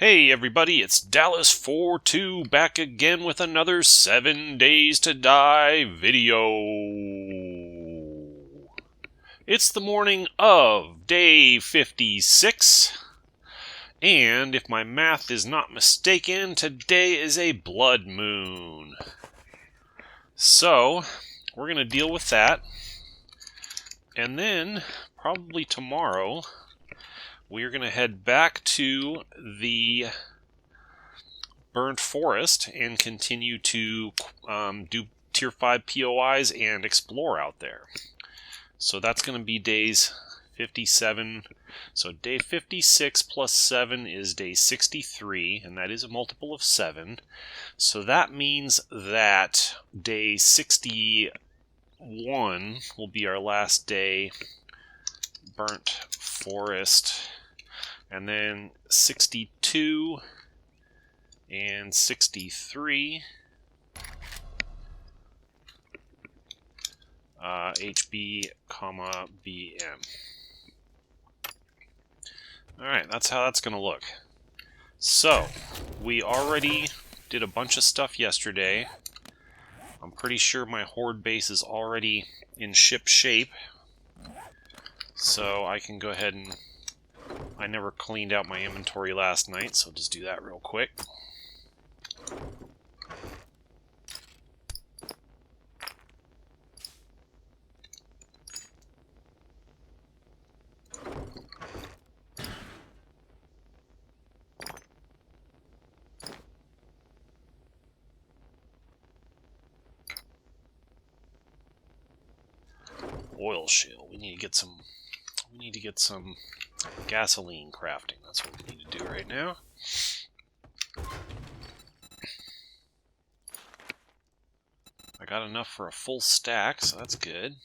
Hey everybody, it's Dallas42 back again with another 7 Days to Die video. It's the morning of day 56, and if my math is not mistaken, today is a blood moon. So, we're going to deal with that, and then probably tomorrow we're going to head back to the burnt forest and continue to do tier 5 POIs and explore out there. So that's going to be days 57. So day 56 plus 7 is day 63, and that is a multiple of 7. So that means that day 61 will be our last day burnt forest, and then 62 and 63 HB, BM. Alright, that's how that's going to look. So, we already did a bunch of stuff yesterday. I'm pretty sure my Horde base is already in ship shape. So I can go ahead and... I never cleaned out my inventory last night, so I'll just do that real quick. Oil shale. We need to get some gasoline crafting. That's what we need to do right now. I got enough for a full stack, so that's good.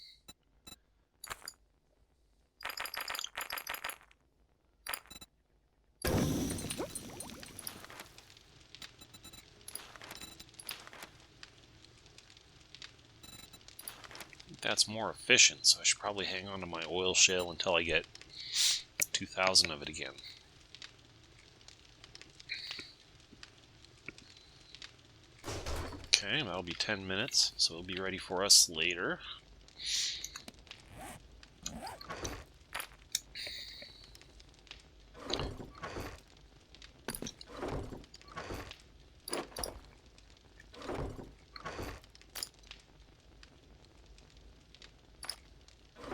That's more efficient, so I should probably hang on to my oil shale until I get 2,000 of it again. Okay, that'll be 10 minutes, so it'll be ready for us later.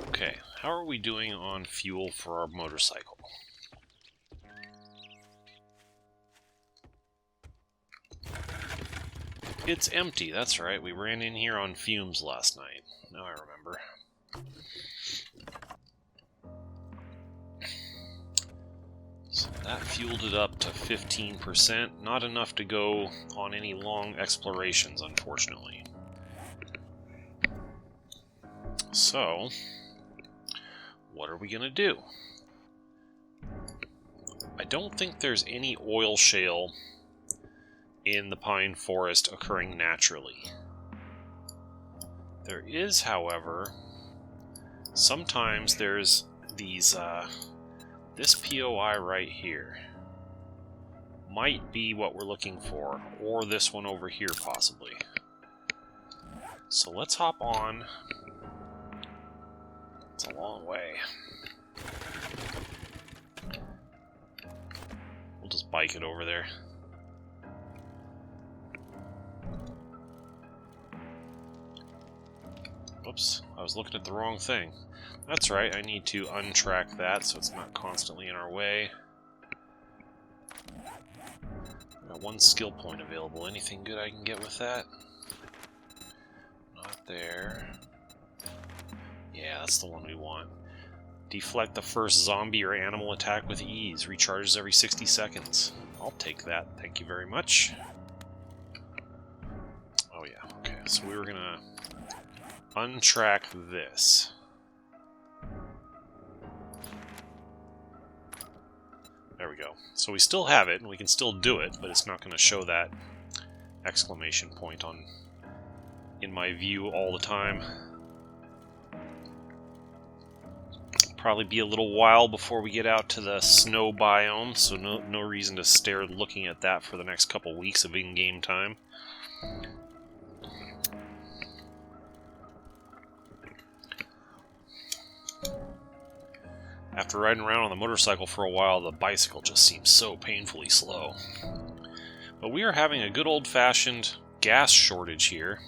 Okay, how are we doing on fuel for our motorcycle? It's empty, that's right. We ran in here on fumes last night. Now I remember. So that fueled it up to 15%. Not enough to go on any long explorations, unfortunately. So, what are we going to do? I don't think there's any oil shale in the pine forest occurring naturally. There is, however, sometimes there's these, this POI right here might be what we're looking for, or this one over here possibly. So let's hop on. It's a long way. We'll just bike it over there. Whoops, I was looking at the wrong thing. That's right, I need to untrack that so it's not constantly in our way. Got one skill point available. Anything good I can get with that? Not there. Yeah, that's the one we want. Deflect the first zombie or animal attack with ease. Recharges every 60 seconds. I'll take that, thank you very much. Oh yeah, okay, so we were gonna untrack this. There we go. So we still have it, and we can still do it, but it's not going to show that exclamation point on in my view all the time. Probably be a little while before we get out to the snow biome, so no reason to stare looking at that for the next couple weeks of in-game time. After riding around on the motorcycle for a while, the bicycle just seems so painfully slow. But we are having a good old-fashioned gas shortage here.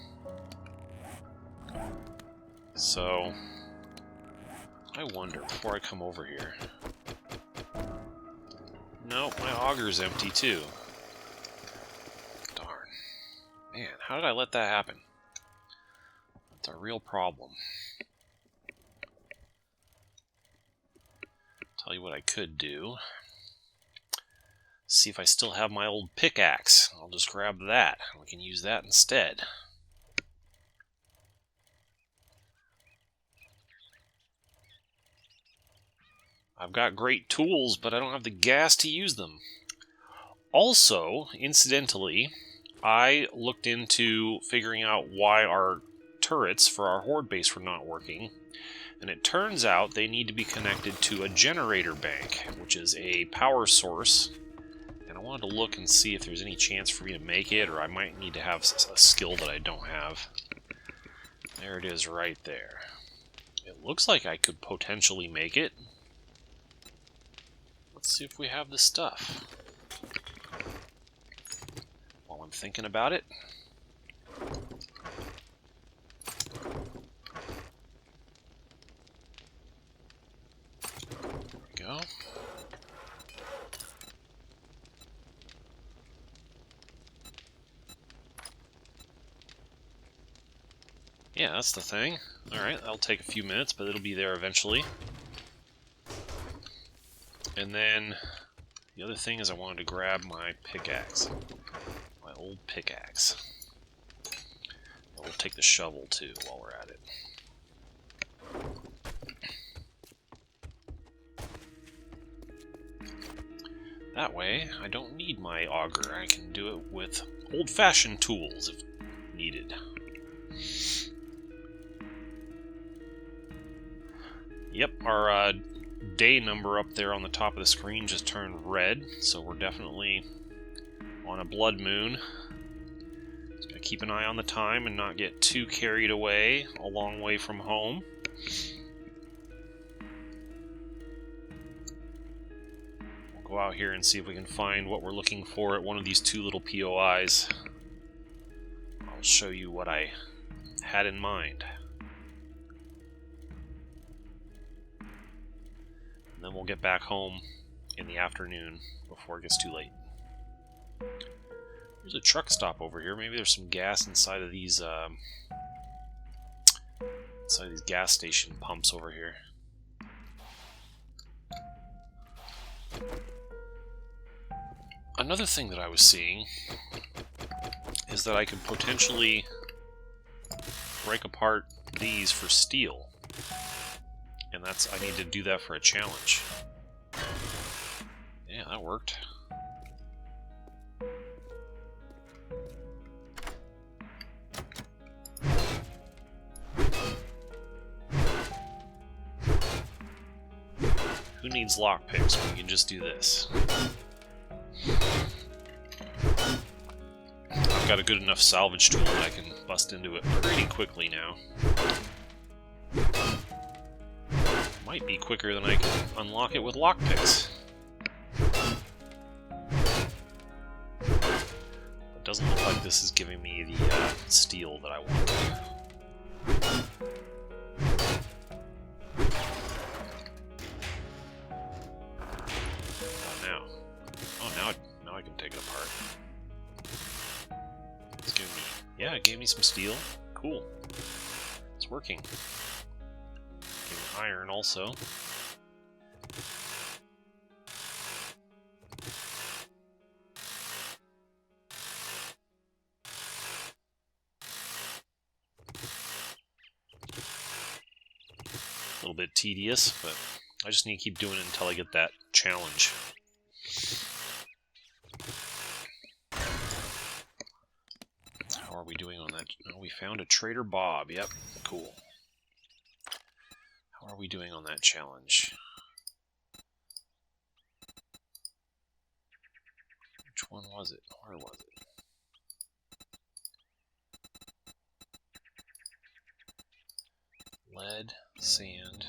So, I wonder, before I come over here... Nope, my auger's empty too. Darn. Man, how did I let that happen? That's a real problem. Tell you what I could do. See if I still have my old pickaxe. I'll just grab that. We can use that instead. I've got great tools, but I don't have the gas to use them. Also, incidentally, I looked into figuring out why our turrets for our Horde base were not working. And it turns out they need to be connected to a generator bank, which is a power source. And I wanted to look and see if there's any chance for me to make it, or I might need to have a skill that I don't have. There it is right there. It looks like I could potentially make it. Let's see if we have the stuff. While I'm thinking about it. There we go. Yeah, that's the thing. Alright, that'll take a few minutes, but it'll be there eventually. And then, the other thing is I wanted to grab my pickaxe. My old pickaxe. And we'll take the shovel, too, while we're at it. That way, I don't need my auger. I can do it with old-fashioned tools, if needed. Yep, our day number up there on the top of the screen just turned red, so we're definitely on a blood moon. Just gotta keep an eye on the time and not get too carried away a long way from home. We'll go out here and see if we can find what we're looking for at one of these two little POIs. I'll show you what I had in mind. And then we'll get back home in the afternoon before it gets too late. There's a truck stop over here. Maybe there's some gas inside of these gas station pumps over here. Another thing that I was seeing is that I could potentially break apart these for steel. And I need to do that for a challenge. Yeah, that worked. Who needs lockpicks when you can just do this? I've got a good enough salvage tool that I can bust into it pretty quickly now. Might be quicker than I can unlock it with lockpicks. It doesn't look like this is giving me the steel that I want. Now I can take it apart. It's giving me, yeah, it gave me some steel. Cool. It's working. Iron also. A little bit tedious, but I just need to keep doing it until I get that challenge. How are we doing on that? Oh, we found a Trader Bob. Yep, cool. How are we doing on that challenge? Which one was it? Where was it? Lead, sand.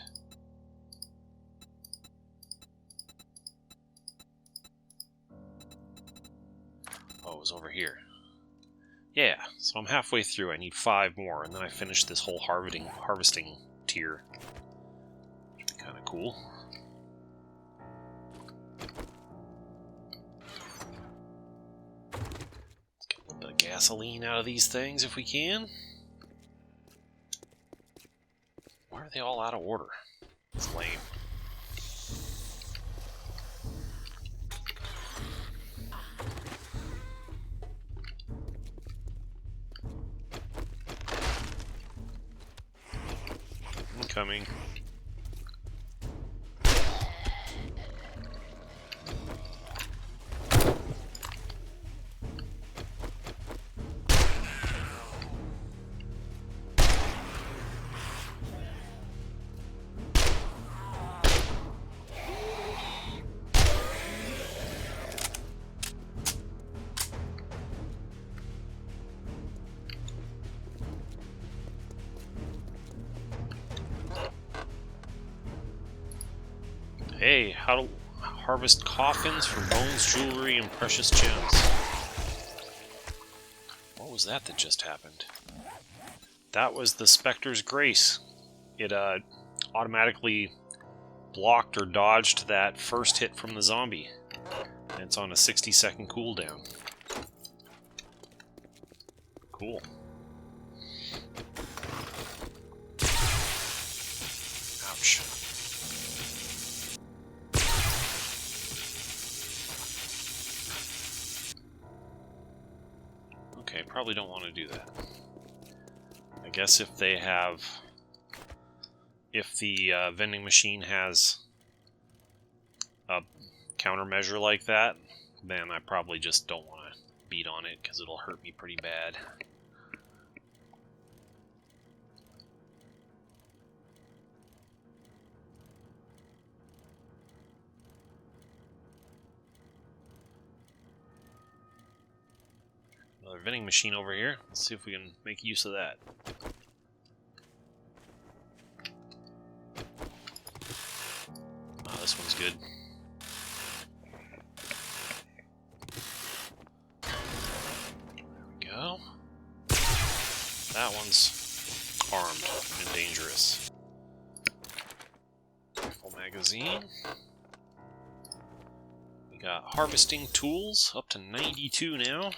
Oh, it was over here. Yeah, so I'm halfway through. I need 5 more, and then I finish this whole harvesting tier. Which would be kind of cool. Let's get a little bit of gasoline out of these things if we can. Why are they all out of order? It's lame. Incoming. Hey, how to harvest coffins for bones, jewelry, and precious gems. What was that just happened? That was the Spectre's Grace. It automatically blocked or dodged that first hit from the zombie. And it's on a 60-second cooldown. Cool. Ouch. Okay, probably don't want to do that. I guess if they have... If the vending machine has a countermeasure like that, then I probably just don't want to beat on it, because it'll hurt me pretty bad. Another vending machine over here. Let's see if we can make use of that. Oh, this one's good. There we go. That one's armed and dangerous. Full magazine. We got harvesting tools, up to 92 now.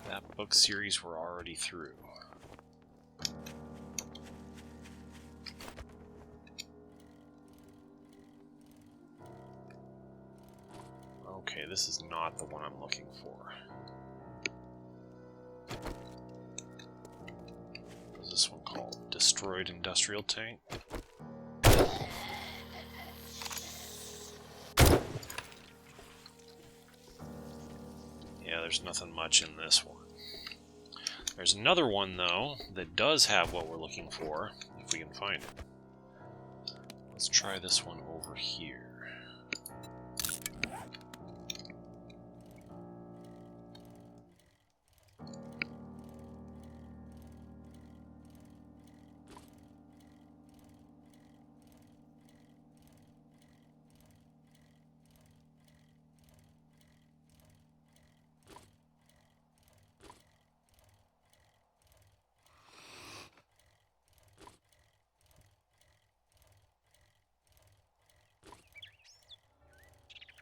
That book series we're already through. Okay, this is not the one I'm looking for. What is this one called? Destroyed Industrial Tank? Yeah, there's nothing much in this one. There's another one, though, that does have what we're looking for, if we can find it. Let's try this one over here.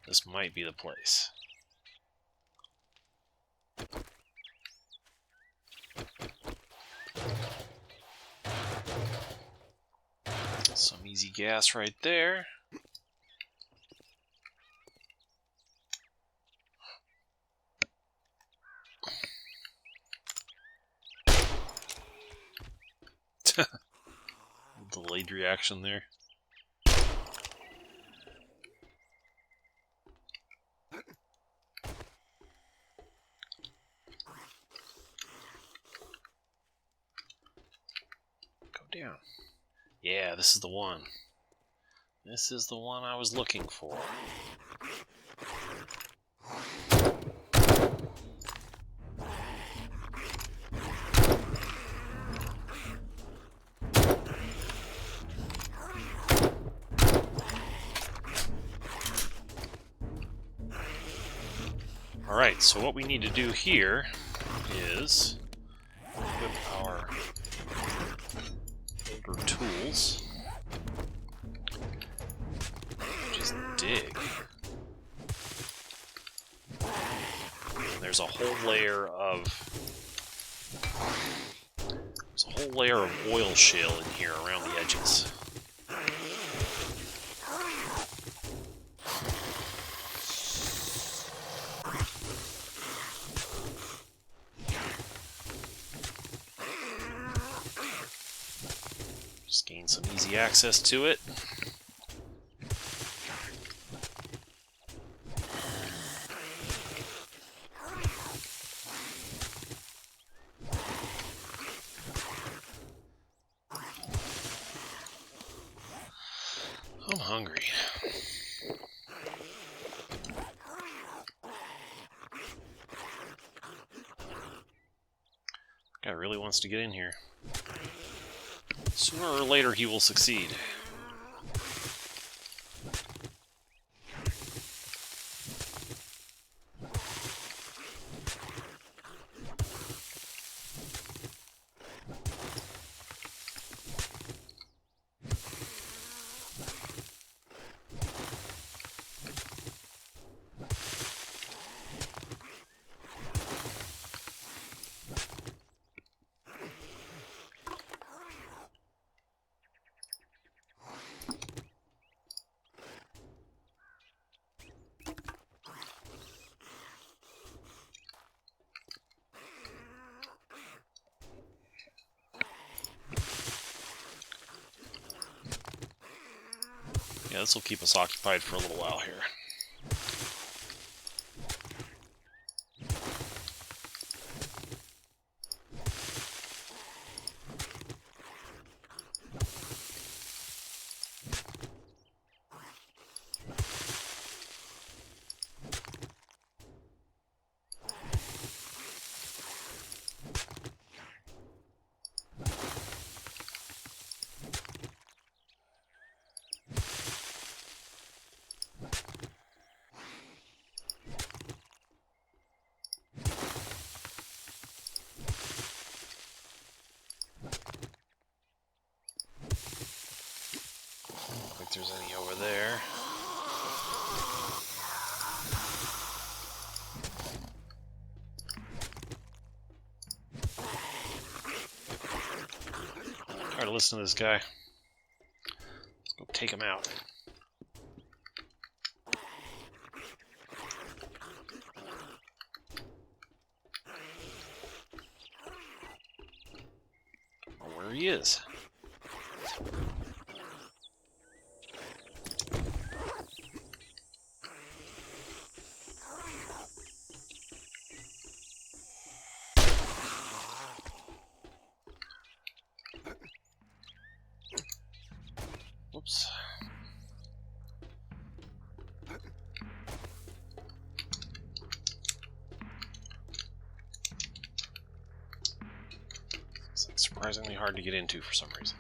This might be the place. Some easy gas right there. Delayed reaction there. down. Yeah, this is the one. This is the one I was looking for. Alright, so what we need to do here is equip our older tools, which is dig. And there's a whole layer of oil shale in here around the edges. Just gain some easy access to it. I'm hungry. Guy really wants to get in here. Sooner or later he will succeed. Yeah, this will keep us occupied for a little while here. If there's any over there. Try to listen to this guy. Let's go take him out. Or where he is. Whoops. It's like surprisingly hard to get into for some reason.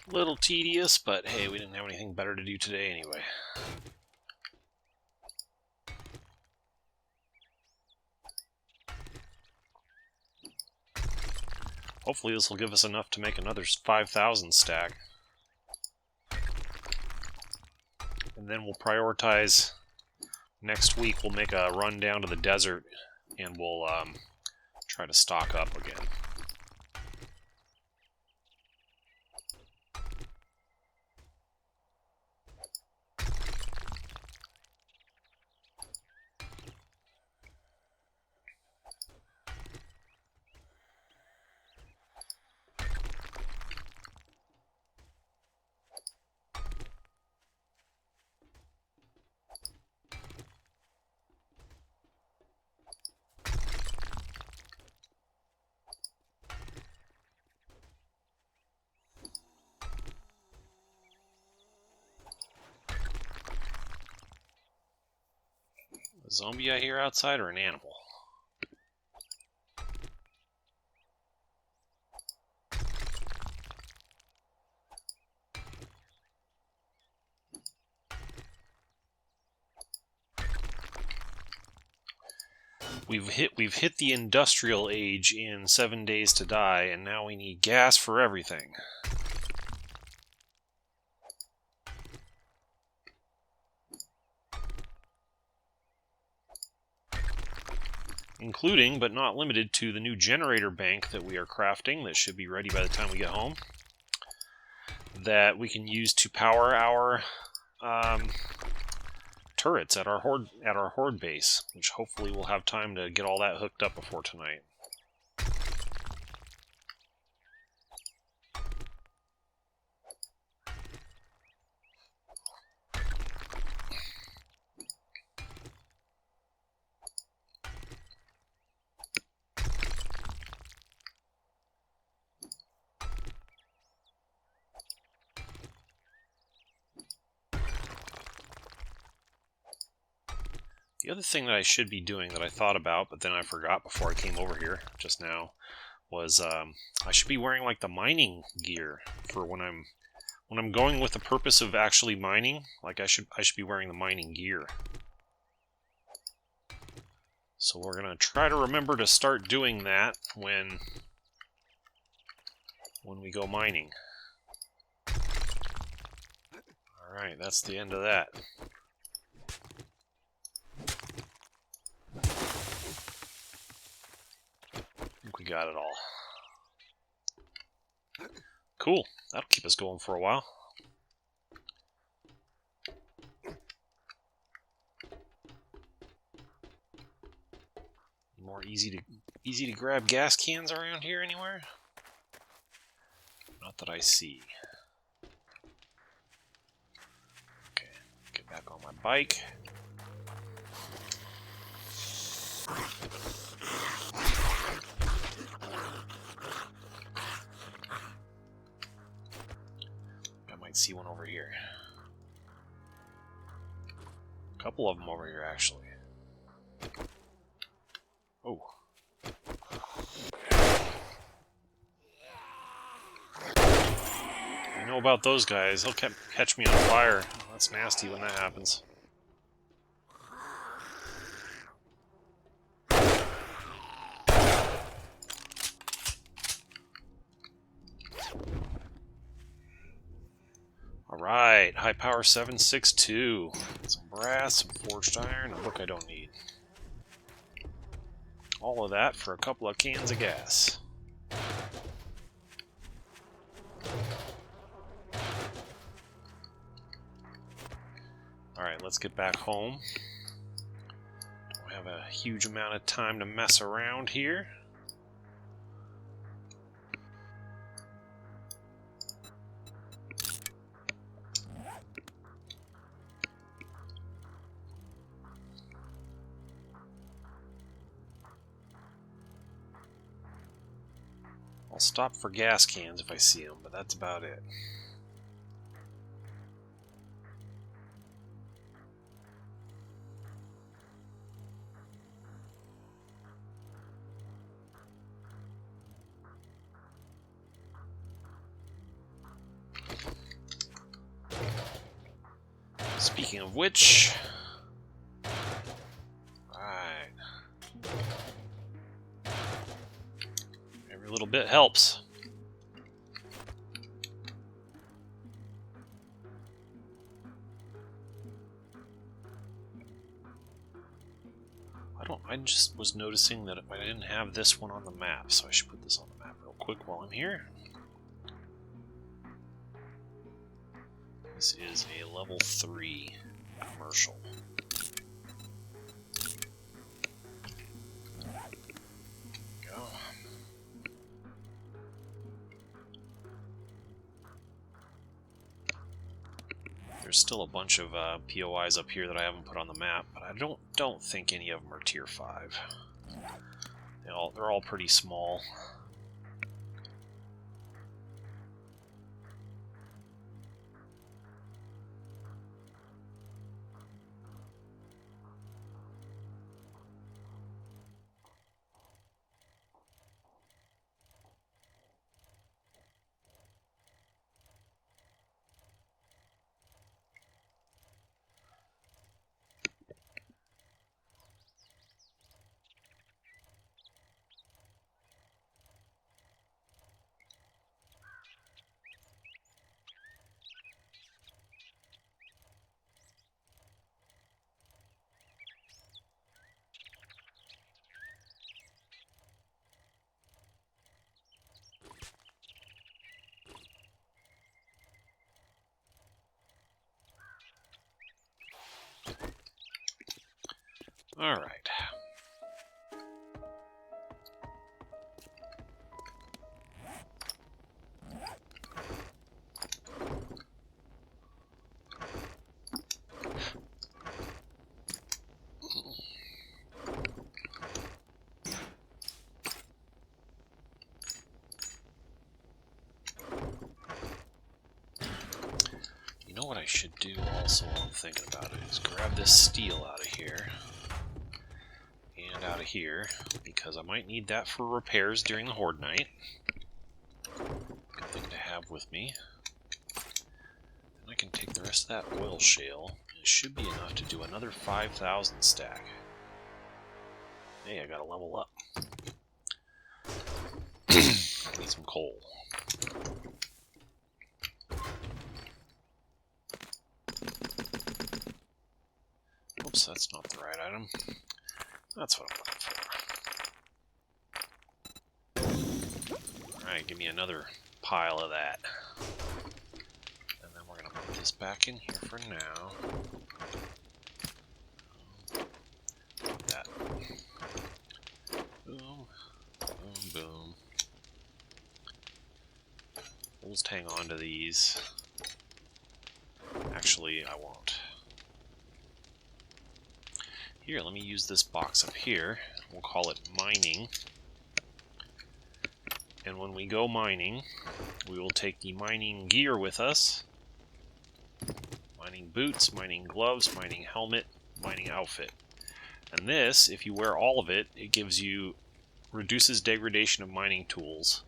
Little tedious, but hey, we didn't have anything better to do today anyway. Hopefully this will give us enough to make another 5,000 stack. And then we'll prioritize. Next week we'll make a run down to the desert and we'll try to stock up again. A zombie I hear outside or an animal? We've hit the industrial age in 7 Days to Die, and now we need gas for everything. Including, but not limited to, the new generator bank that we are crafting that should be ready by the time we get home. That we can use to power our turrets at our Horde base, which hopefully we'll have time to get all that hooked up before tonight. The other thing that I should be doing that I thought about, but then I forgot before I came over here just now, was I should be wearing like the mining gear for when I'm going with the purpose of actually mining. Like I should be wearing the mining gear. So we're gonna try to remember to start doing that when we go mining. All right, that's the end of that. I think we got it all. Cool. That'll keep us going for a while. More easy to grab gas cans around here anywhere? Not that I see. Okay, get back on my bike. I might see one over here. A couple of them over here, actually. Oh. I know about those guys. They'll catch me on fire. That's nasty when that happens. Alright, high power 762. Some brass, some forged iron, a book I don't need. All of that for a couple of cans of gas. Alright, let's get back home. Don't have a huge amount of time to mess around here. I'll stop for gas cans if I see them, but that's about it. Speaking of which... Every little bit helps. I just was noticing that I didn't have this one on the map, so I should put this on the map real quick while I'm here. This is a level 3 commercial. Go. There's still a bunch of POIs up here that I haven't put on the map, but I don't think any of them are tier 5. They're all pretty small. Alright. You know what I should do also while I'm thinking about it is grab this steel out of here. And out of here, because I might need that for repairs during the Horde night. Good thing to have with me. And I can take the rest of that oil shale. It should be enough to do another 5,000 stack. Hey, I gotta level up. Need some coal. Oops, that's not the right item. That's what I'm looking for. Alright, give me another pile of that. And then we're going to put this back in here for now. That. Boom. Boom, boom. We'll just hang on to these. Actually, I won't. Here, let me use this box up here. We'll call it mining. And when we go mining, we will take the mining gear with us. Mining boots, mining gloves, mining helmet, mining outfit. And this, if you wear all of it, it gives you, reduces degradation of mining tools.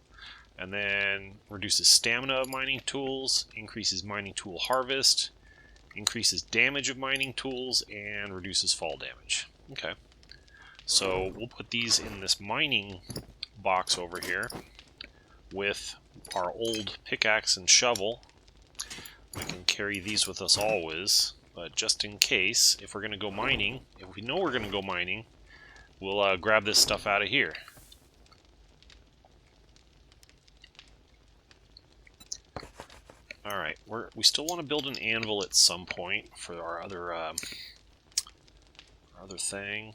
And then reduces stamina of mining tools, increases mining tool harvest, increases damage of mining tools, and reduces fall damage. Okay. So we'll put these in this mining box over here with our old pickaxe and shovel. We can carry these with us always, but just in case, if we're going to go mining, if we know we're going to go mining, we'll grab this stuff out of here. Alright, we still want to build an anvil at some point for our other thing.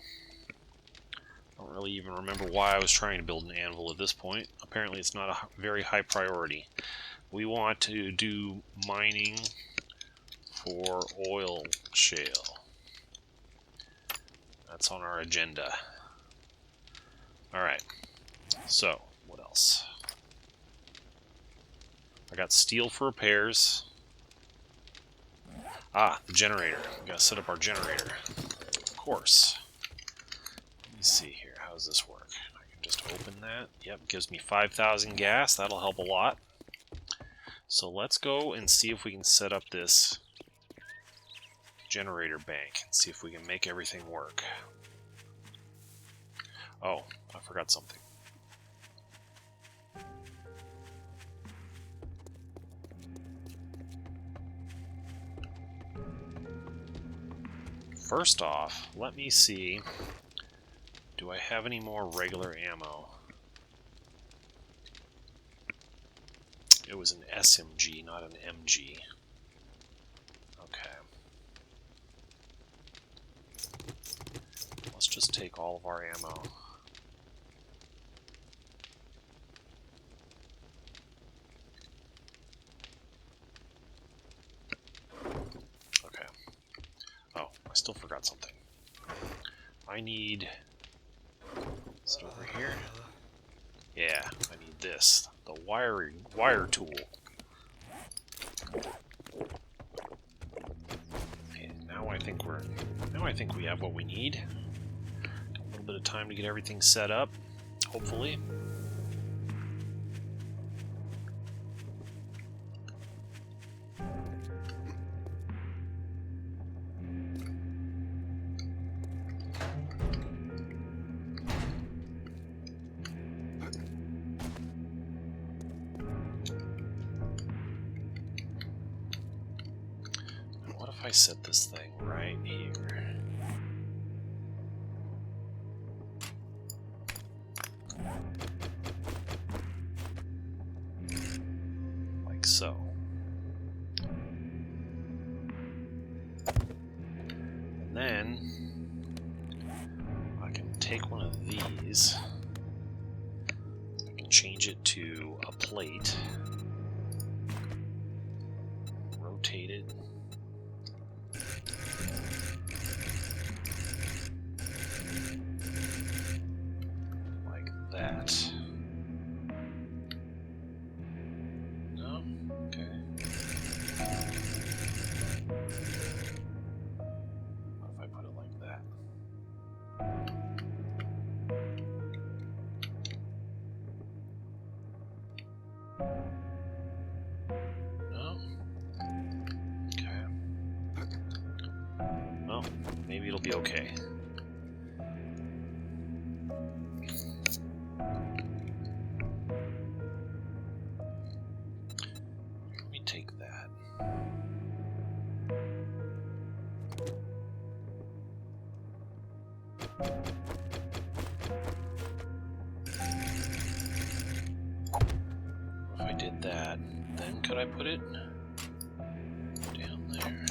I don't really even remember why I was trying to build an anvil at this point. Apparently it's not a very high priority. We want to do mining for oil shale. That's on our agenda. Alright, so what else? I got steel for repairs. Ah, the generator. We gotta set up our generator. Of course. Let me see here. How does this work? I can just open that. Yep, gives me 5,000 gas. That'll help a lot. So let's go and see if we can set up this generator bank and see if we can make everything work. Oh, I forgot something. First off, let me see Do I have any more regular ammo? It was an SMG, not an MG. Okay. Let's just take all of our ammo. Okay. Oh, I still forgot something. I need... Is it over here? Yeah, I need this. The wire tool. Okay, now I think we have what we need. A little bit of time to get everything set up, hopefully. I set this thing right here. Like so. And then I can take one of these. I can change it to a plate. Rotate it. Maybe it'll be okay. Let me take that. If I did that, then could I put it down there?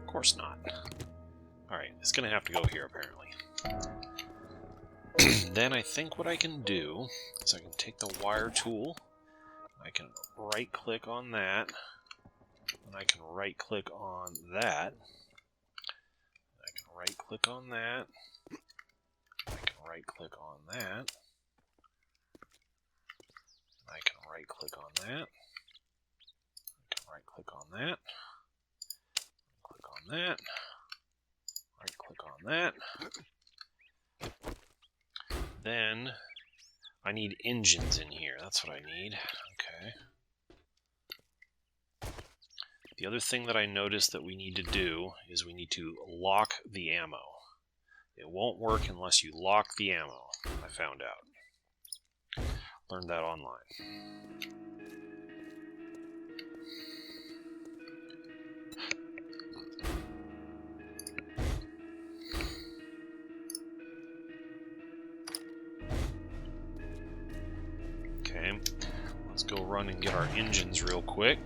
Of course not. Alright, it's gonna have to go here apparently. Then I think what I can do is I can take the wire tool, I can right click on that, and I can right click on that, I can right click on that, I can right click on that, I can right click on that, I can right click on that, click on that, right click on that. Then I need engines in here. That's what I need. Okay. The other thing that I noticed that we need to do is we need to lock the ammo. It won't work unless you lock the ammo, I found out. Learned that online. Okay, let's go run and get our engines real quick.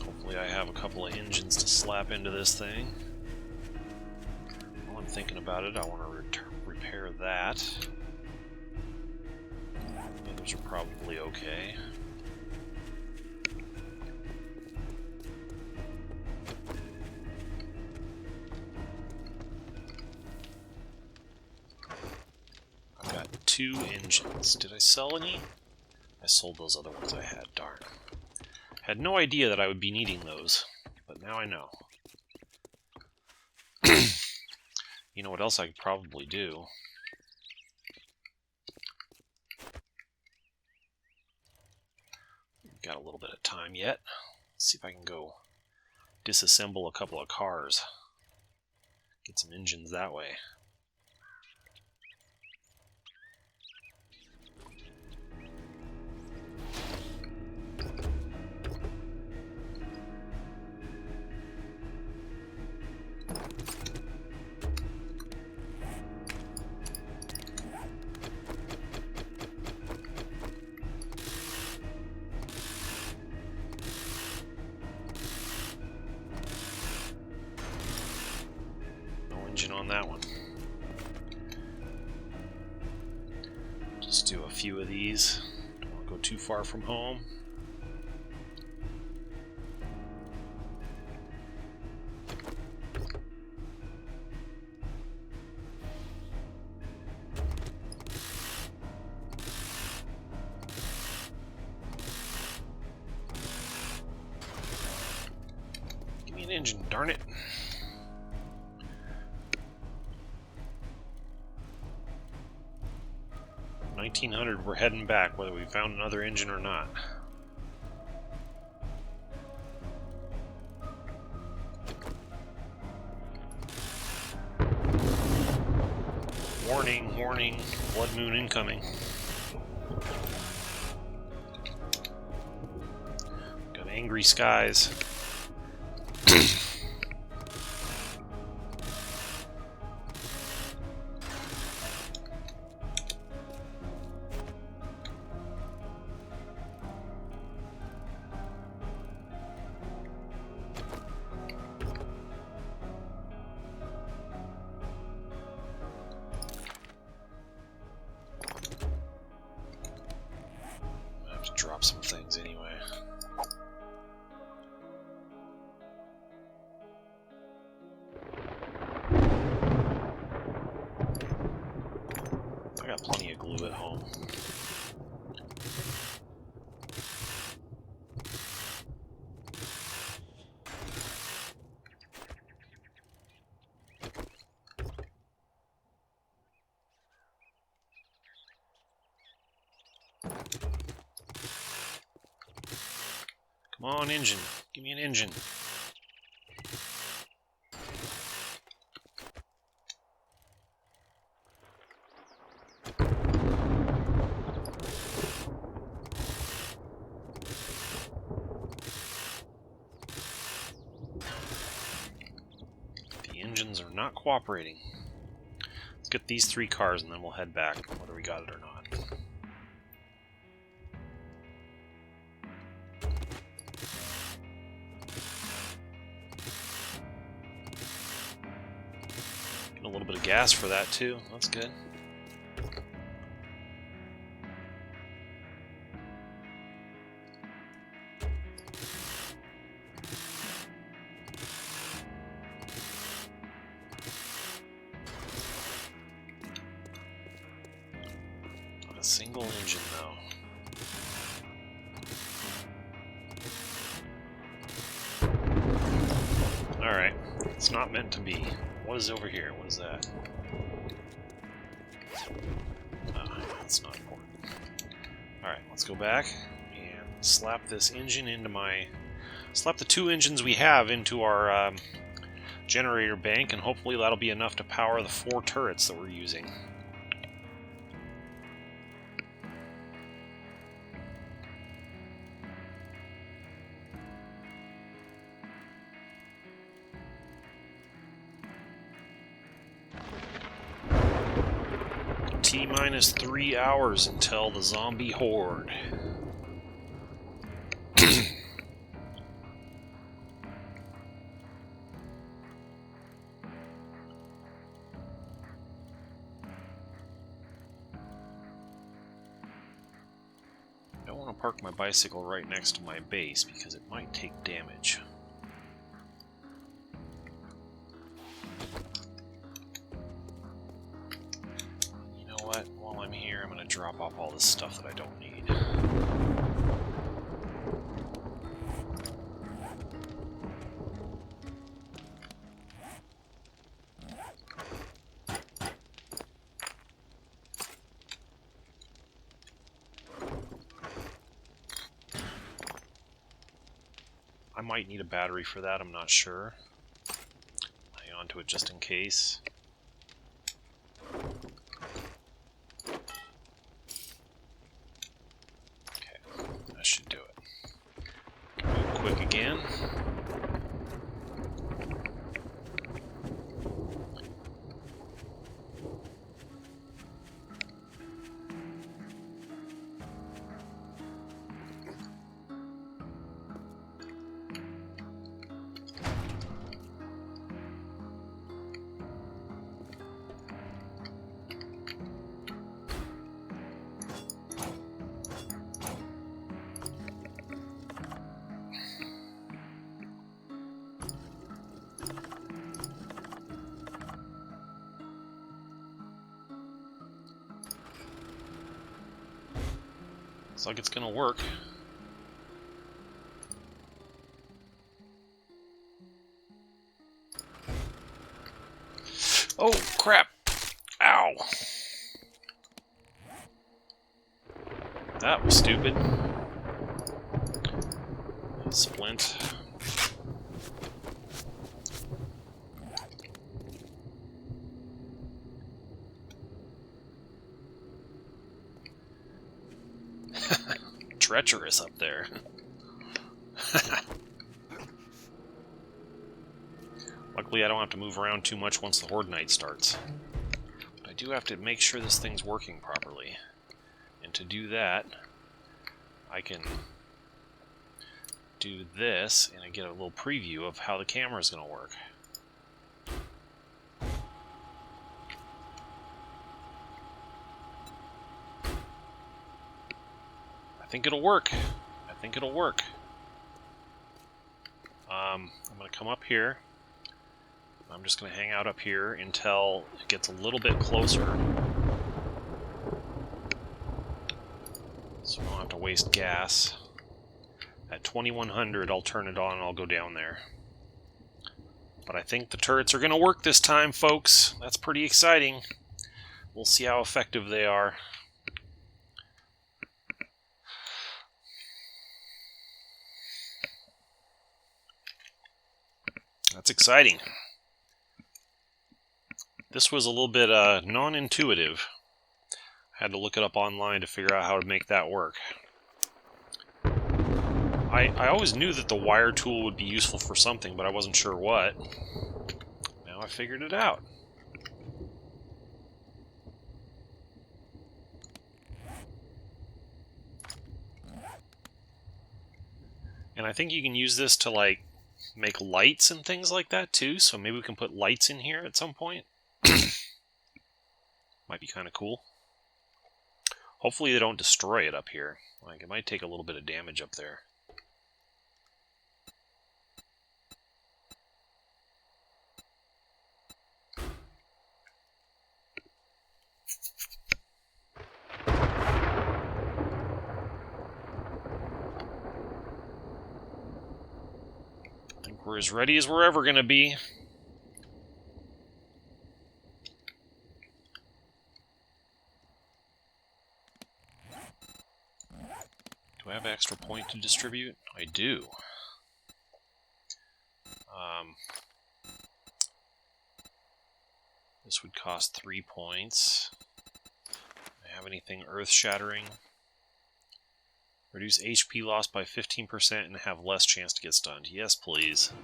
Hopefully I have a couple of engines to slap into this thing. While I'm thinking about it, I want to repair that. The others are probably okay. I've got 2 engines. Did I sell any? I sold those other ones I had, darn. Had no idea that I would be needing those, but now I know. You know what else I could probably do? Got a little bit of time yet. Let's see if I can go disassemble a couple of cars. Get some engines that way. on that one. Just do a few of these. Don't want to go too far from home. Give me an engine, darn it. 1900, we're heading back, whether we found another engine or not. Warning, warning, blood moon incoming. Got angry skies. Drop some things anyway. I got plenty of glue at home. Come on, engine. Give me an engine. The engines are not cooperating. Let's get these 3 cars and then we'll head back, whether we got it or not. A little bit of gas for that too. That's good. Not a single engine though. Alright, it's not meant to be. What is over here? What is that? Oh, that's not important. Alright, let's go back and slap this engine into my... Slap the 2 engines we have into our generator bank, and hopefully that'll be enough to power the 4 turrets that we're using. T-minus 3 hours until the zombie horde. I don't want to park my bicycle right next to my base because it might take damage. While I'm here, I'm going to drop off all this stuff that I don't need. I might need a battery for that, I'm not sure. Hang on to it just in case. Should do it. Move quick again. Looks like it's gonna work. Oh, crap! Ow! That was stupid. Splint. Treacherous up there. Luckily, I don't have to move around too much once the Horde night starts. But I do have to make sure this thing's working properly. And to do that, I can do this, and I get a little preview of how the camera is going to work. I think it'll work. I think it'll work. I'm going to come up here. I'm just going to hang out up here until it gets a little bit closer. So I don't have to waste gas. At 2100, I'll turn it on and I'll go down there. But I think the turrets are going to work this time, folks. That's pretty exciting. We'll see how effective they are. That's exciting. This was a little bit non-intuitive. I had to look it up online to figure out how to make that work. I always knew that the wire tool would be useful for something, but I wasn't sure what. Now I figured it out. And I think you can use this to, like, make lights and things like that too, so maybe we can put lights in here at some point. Might be kind of cool. Hopefully they don't destroy it up here. Like, it might take a little bit of damage up there. I think we're as ready as we're ever going to be. Do I have extra point to distribute? I do. This would cost 3 points. Do I have anything earth-shattering? Reduce HP loss by 15% and have less chance to get stunned. Yes, please.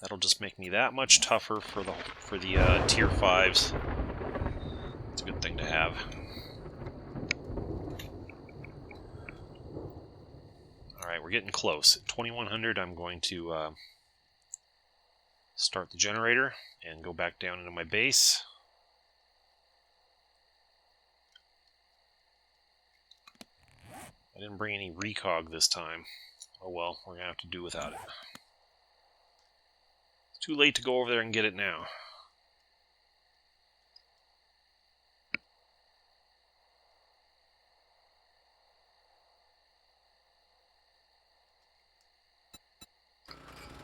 That'll just make me that much tougher for the tier 5s. It's a good thing to have. Alright, we're getting close. At 2100, I'm going to start the generator and go back down into my base. I didn't bring any recog this time. Oh well, we're going to have to do without it. It's too late to go over there and get it now.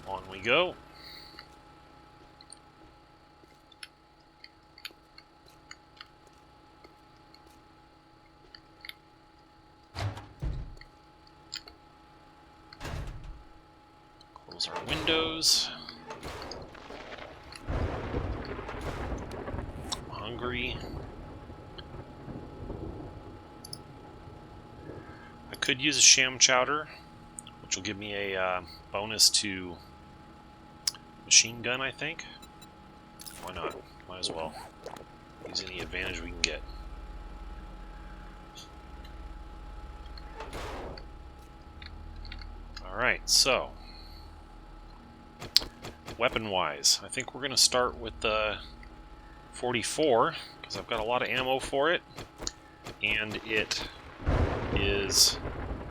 On we go. Close our windows. I'm hungry. I could use a sham chowder, which will give me a bonus to machine gun, I think. Why not? Might as well. Use any advantage we can get. Alright, so weapon-wise, I think we're going to start with the 44, because I've got a lot of ammo for it, and it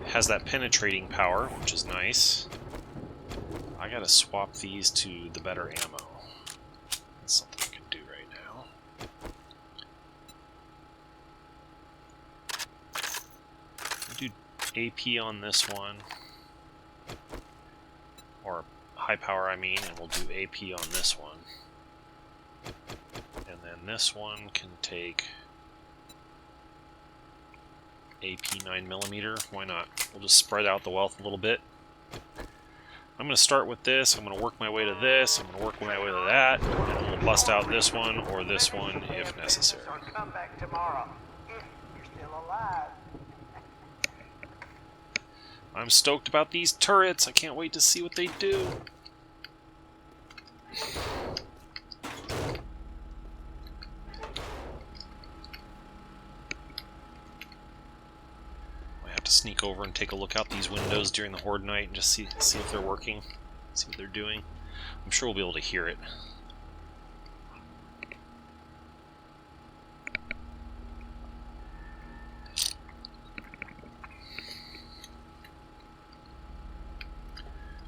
has that penetrating power, which is nice. I gotta swap these to the better ammo. That's something I can do right now. Do AP on this one. Or high power, I mean, and we'll do AP on this one. And then this one can take AP 9mm. Why not? We'll just spread out the wealth a little bit. I'm going to start with this. I'm going to work my way to this. I'm going to work my way to that. And we'll bust out this one or this one if necessary. Come back tomorrow if you're still alive. I'm stoked about these turrets. I can't wait to see what they do. I have to sneak over and take a look out these windows during the Horde night and just see if they're working, see what they're doing. I'm sure we'll be able to hear it.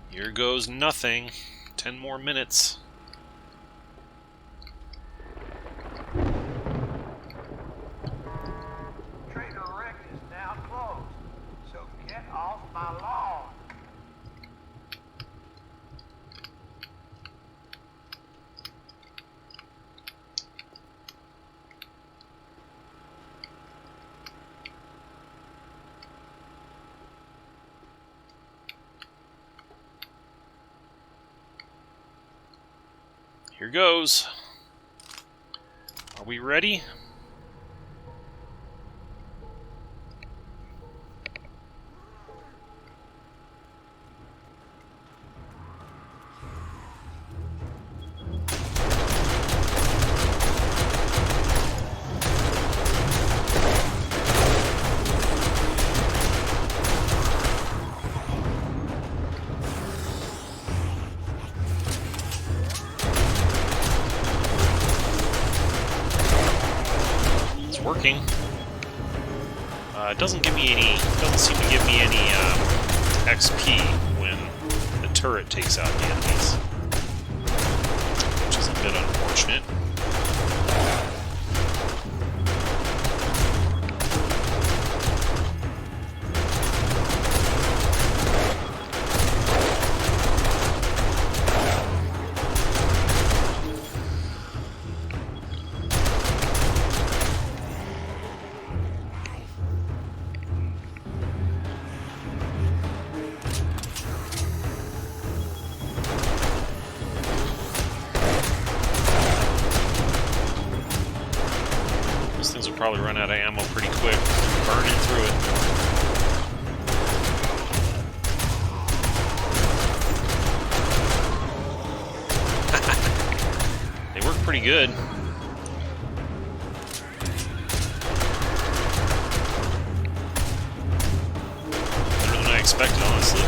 Here goes nothing. 10 more minutes. Trader Rick is now closed, so get off my lawn. Here goes. Are we ready? Working. It doesn't give me any. Doesn't seem to give me any XP when the turret takes out the enemies, which is a bit unfortunate. Probably run out of ammo pretty quick, burning through it. They work pretty good. Better than I expected, honestly.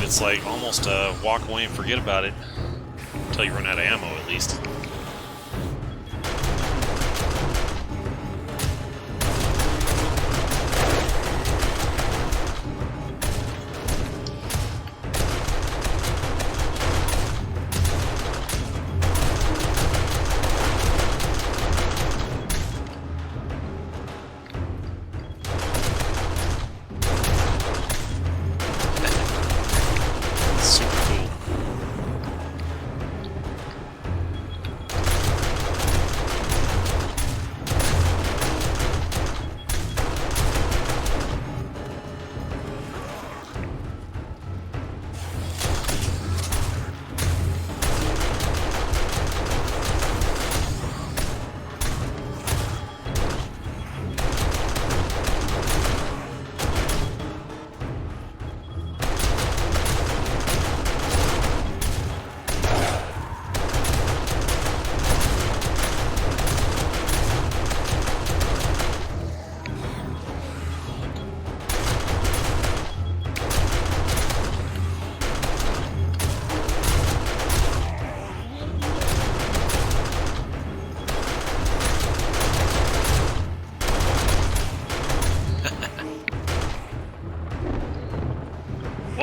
It's like almost walk away and forget about it until you run out of ammo, at least.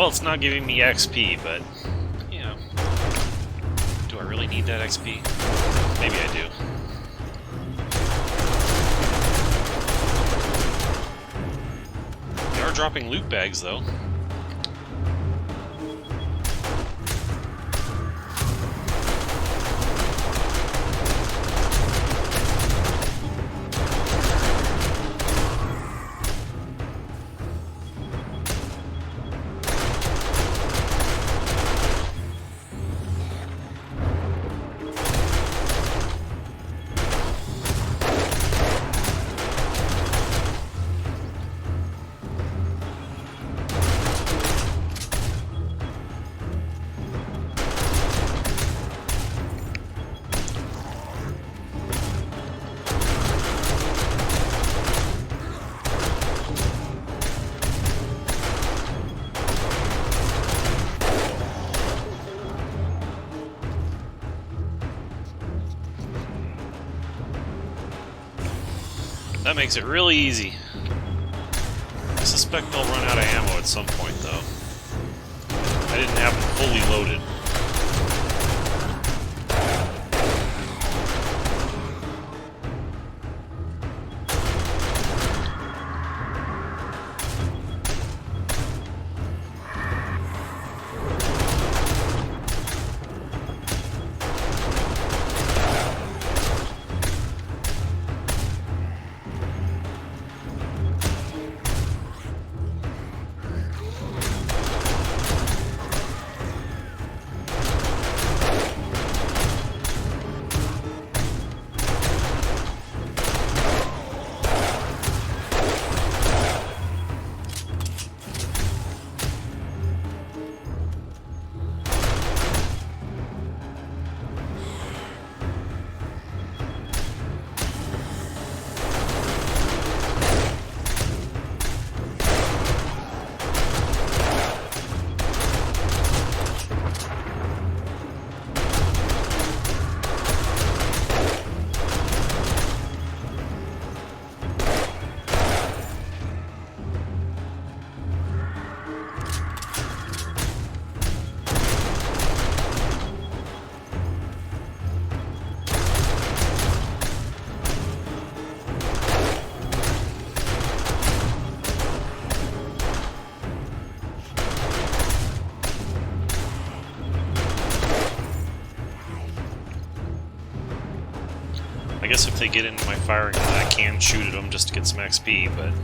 Well, it's not giving me XP, but, you know. Do I really need that XP? Maybe I do. They are dropping loot bags, though. That makes it really easy. I suspect they'll run out of ammo at some point, though. I didn't have them fully loaded. I guess if they get into my firing line, I can shoot at them just to get some XP, but...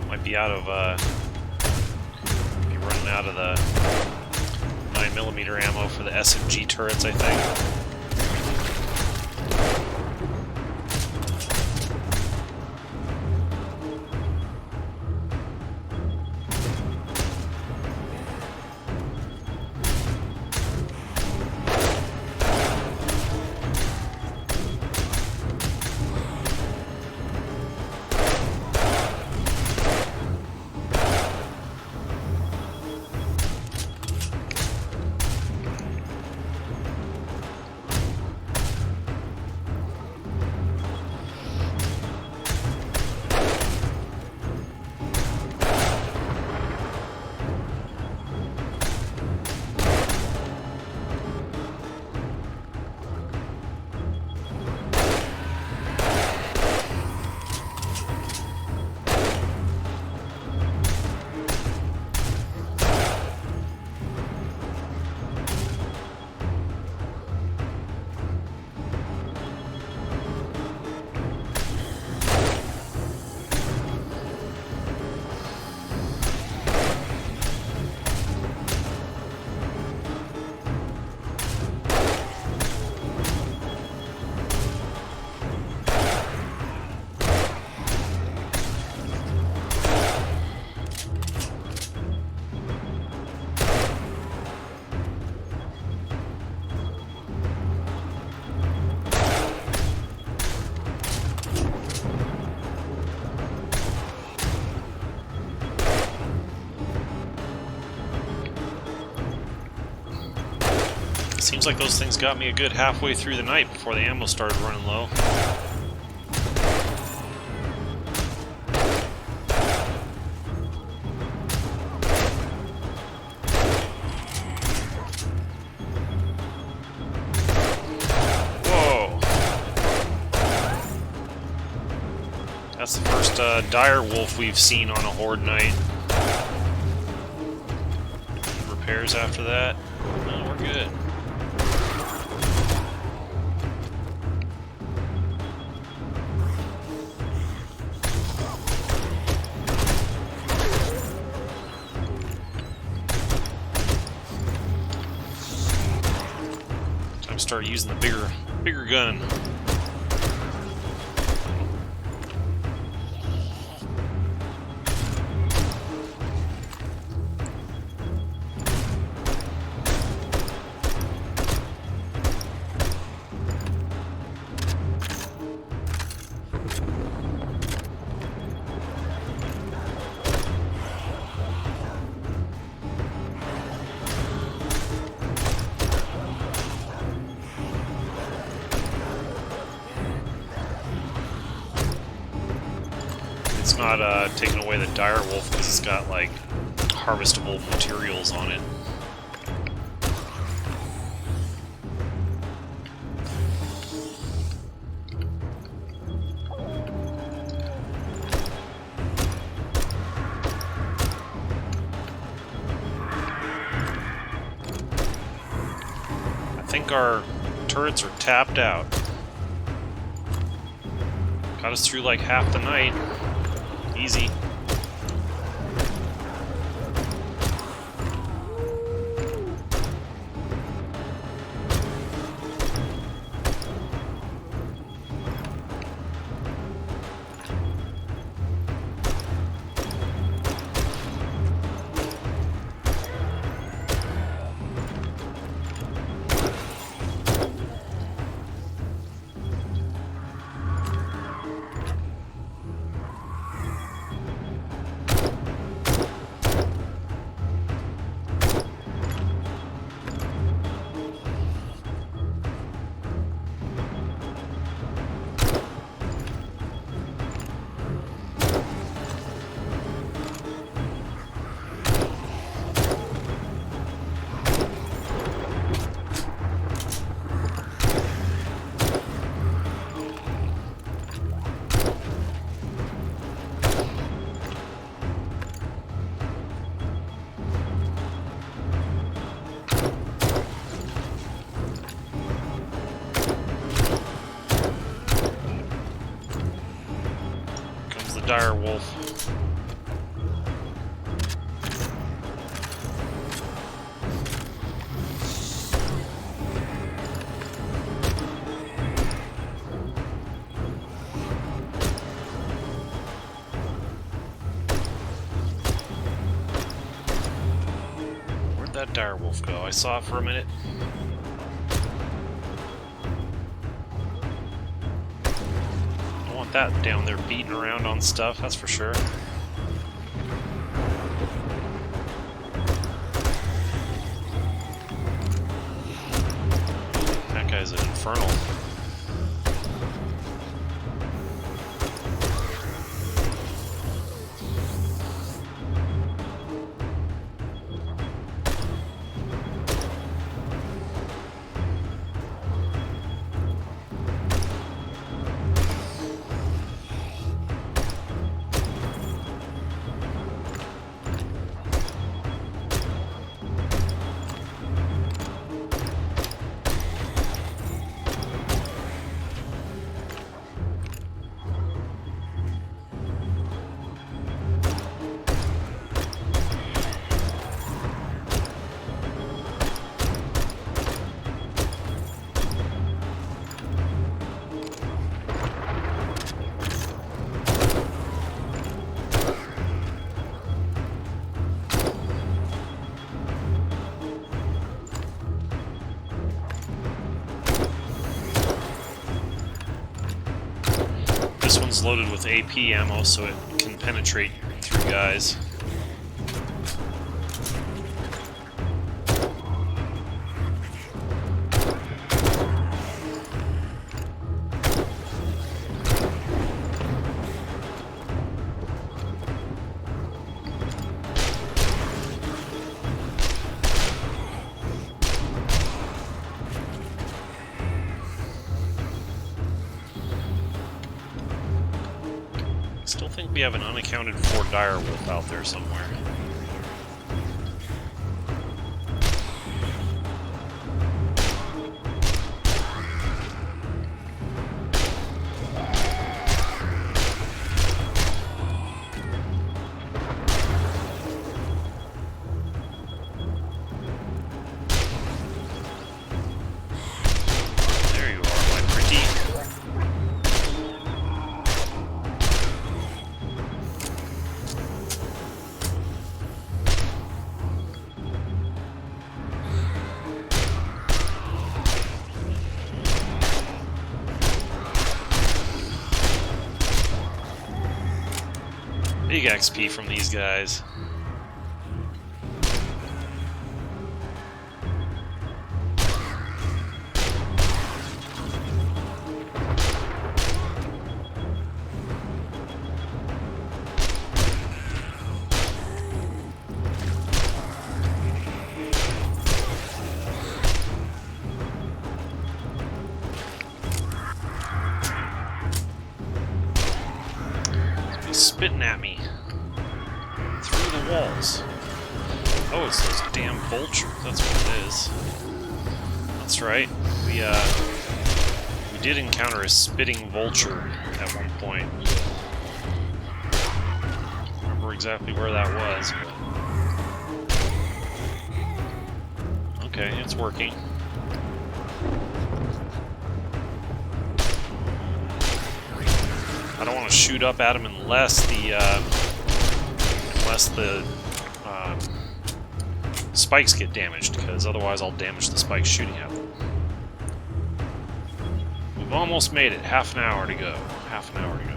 might be out of, be running out of the 9mm ammo for the SMG turrets, I think. Seems like those things got me a good halfway through the night before the ammo started running low. first dire wolf we've seen on a Horde night. Repairs after that? No, we're good. Time to start using the bigger gun. It's not taking away the dire wolf because it's got like harvestable materials on it. I think our turrets are tapped out. Got us through like half the night. Easy. Dire wolf. Where'd that dire wolf go? I saw it for a minute. That down there beating around on stuff, that's for sure. That guy's an infernal. This one's loaded with AP ammo, so it can penetrate through guys. we have an unaccounted for direwolf out there somewhere. Big XP from these guys. Spitting at me through the walls. Oh, it's those damn vultures. That's what it is. That's right. We did encounter a spitting vulture at one point. I don't remember exactly where that was, but okay, it's working. I don't want to shoot up at him unless the spikes get damaged, because otherwise I'll damage the spikes shooting at them. We've almost made it. Half an hour to go. Half an hour to go.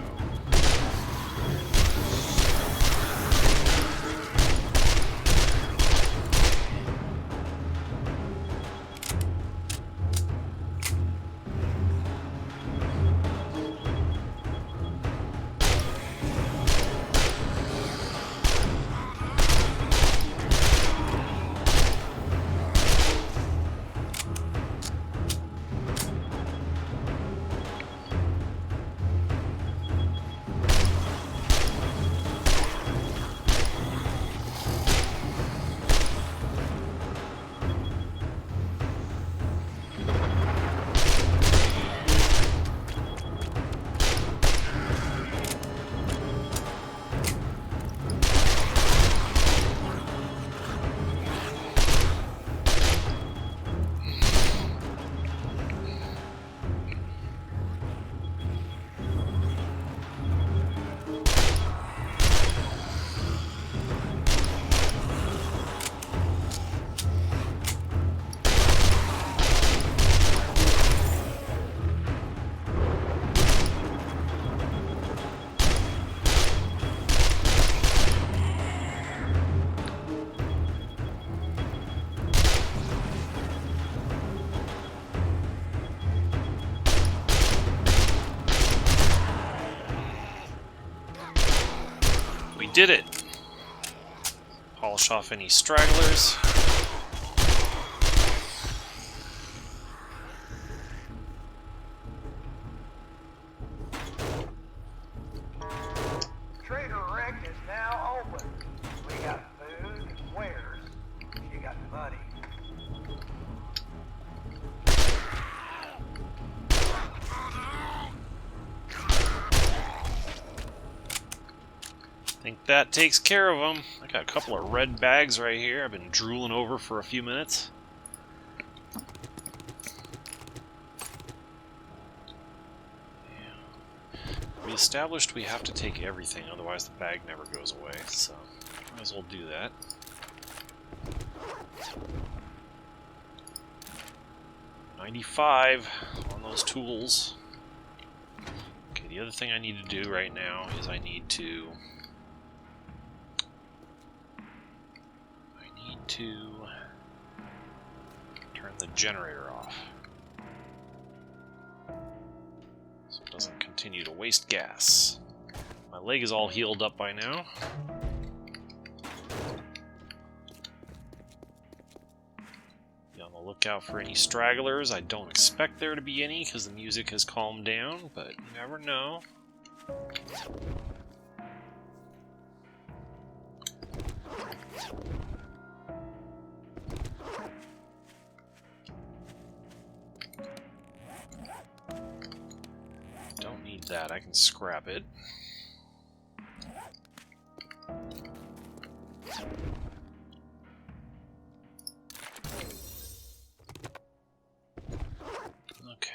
Did it! Polish off any stragglers. Trader Rick is now open. We got food and wares. You got money. I think that takes care of them. I got a couple of red bags right here. I've been drooling over for a few minutes. Yeah. We established we have to take everything, otherwise the bag never goes away, so might as well do that. $95 on those tools. Okay, the other thing I need to do right now is I need to turn the generator off so it doesn't continue to waste gas. My leg is all healed up by now. Be on the lookout for any stragglers. I don't expect there to be any because the music has calmed down, but you never know. that. I can scrap it. Okay.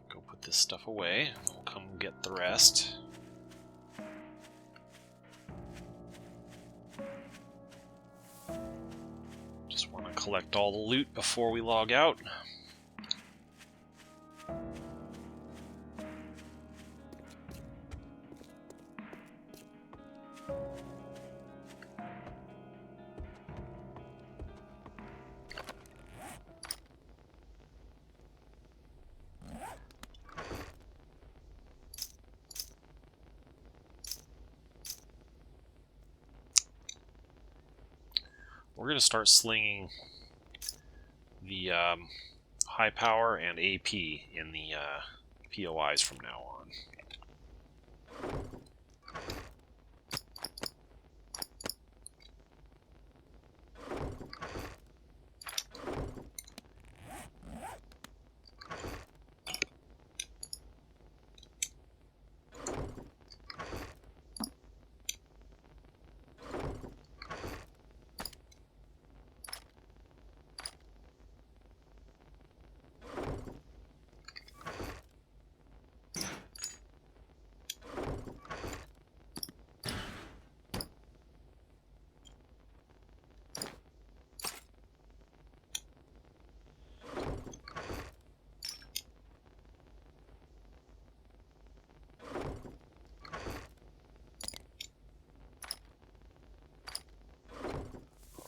Go put this stuff away. We'll come get the rest. Just want to collect all the loot before we log out. We're going to start slinging the high power and AP in the POIs from now on.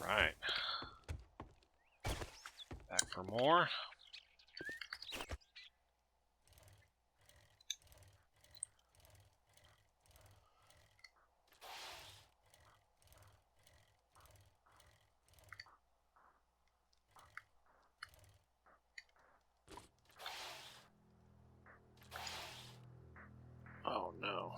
Alright. Back for more. Oh no.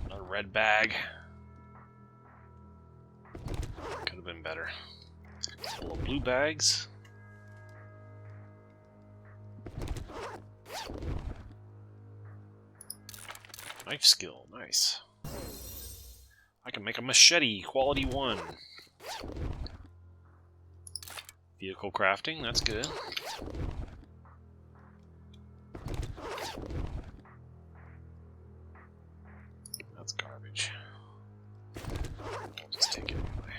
Another red bag. Could have been better. Couple of blue bags. Knife skill, nice. I can make a machete, quality 1. Vehicle crafting, that's good. That's garbage. I'll just take it anyway.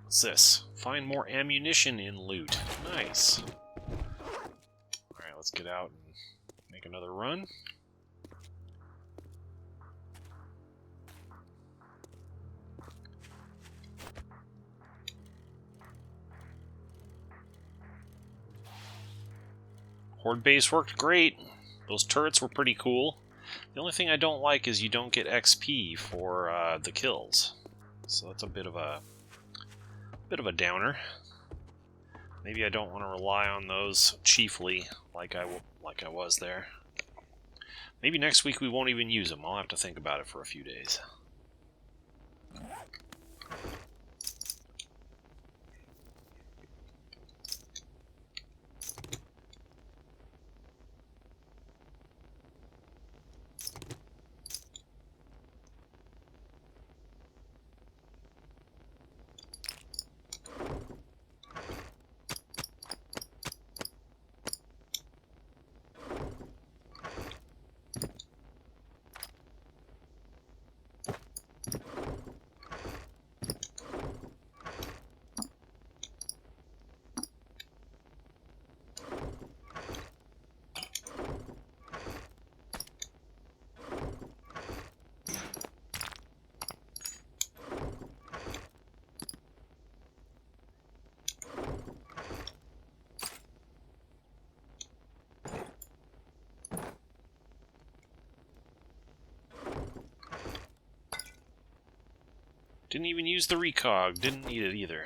What's this? Find more ammunition in loot. Nice. Alright, let's get out and make another run. Horde base worked great. Those turrets were pretty cool. The only thing I don't like is you don't get XP for the kills. So that's a bit of a downer. Maybe I don't want to rely on those chiefly like I was there. Maybe next week we won't even use them. I'll have to think about it for a few days. Didn't even use the recog. Didn't need it either.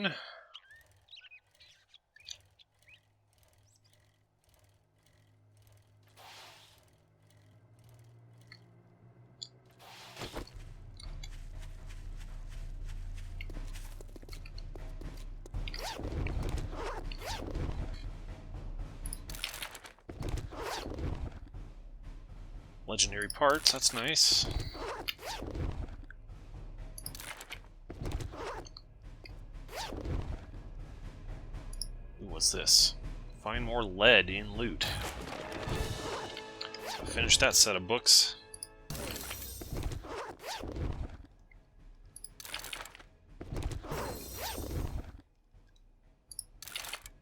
one. Legendary parts, that's nice. Ooh, what's this? Find more lead in loot. Finish that set of books.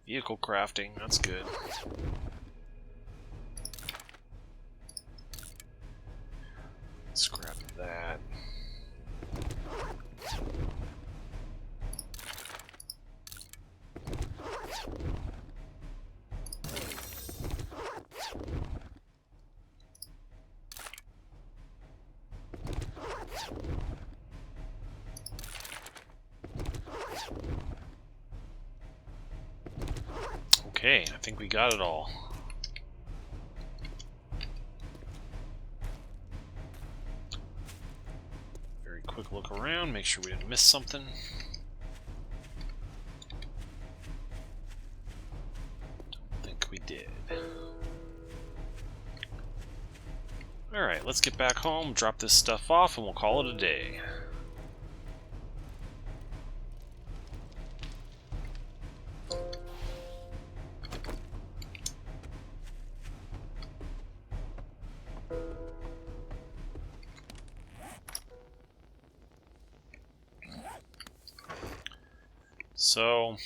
Vehicle crafting, that's good. Scrap that. Okay, I think we got it all. Very quick look around, make sure we didn't miss something. Don't think we did. Alright, let's get back home, drop this stuff off, and we'll call it a day. So,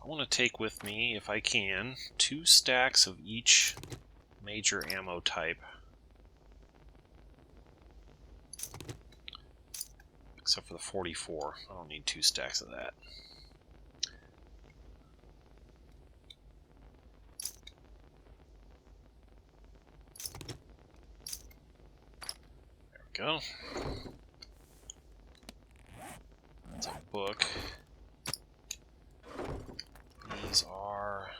I want to take with me, if I can, 2 stacks of each major ammo type. Except for the 44. I don't need 2 stacks of that. There we go. That's a book. These are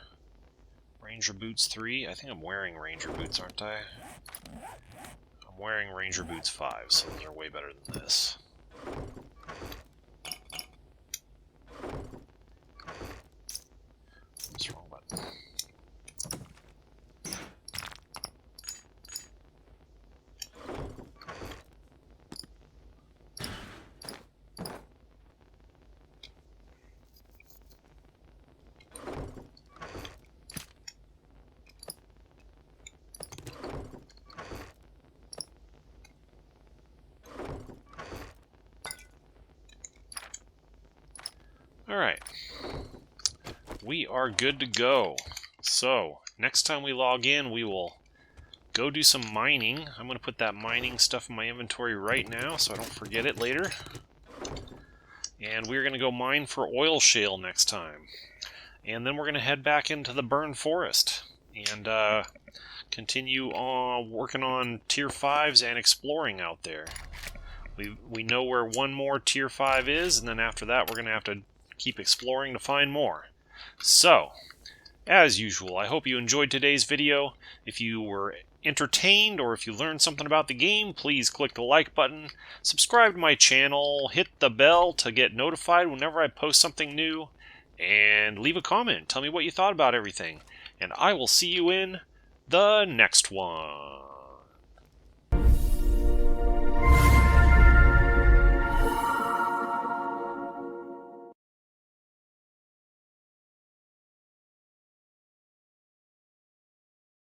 Ranger Boots 3. I think I'm wearing Ranger Boots, aren't I? I'm wearing Ranger Boots 5, so they're way better than this. What's the wrong button? Alright, we are good to go. So, next time we log in, we will go do some mining. I'm going to put that mining stuff in my inventory right now so I don't forget it later. And we're going to go mine for oil shale next time. And then we're going to head back into the burned forest and continue on working on tier 5s and exploring out there. We know where one more tier 5 is, and then after that we're going to have to keep exploring to find more. So, as usual, I hope you enjoyed today's video. If you were entertained or if you learned something about the game, please click the like button, subscribe to my channel, hit the bell to get notified whenever I post something new, and leave a comment. Tell me what you thought about everything. And I will see you in the next one.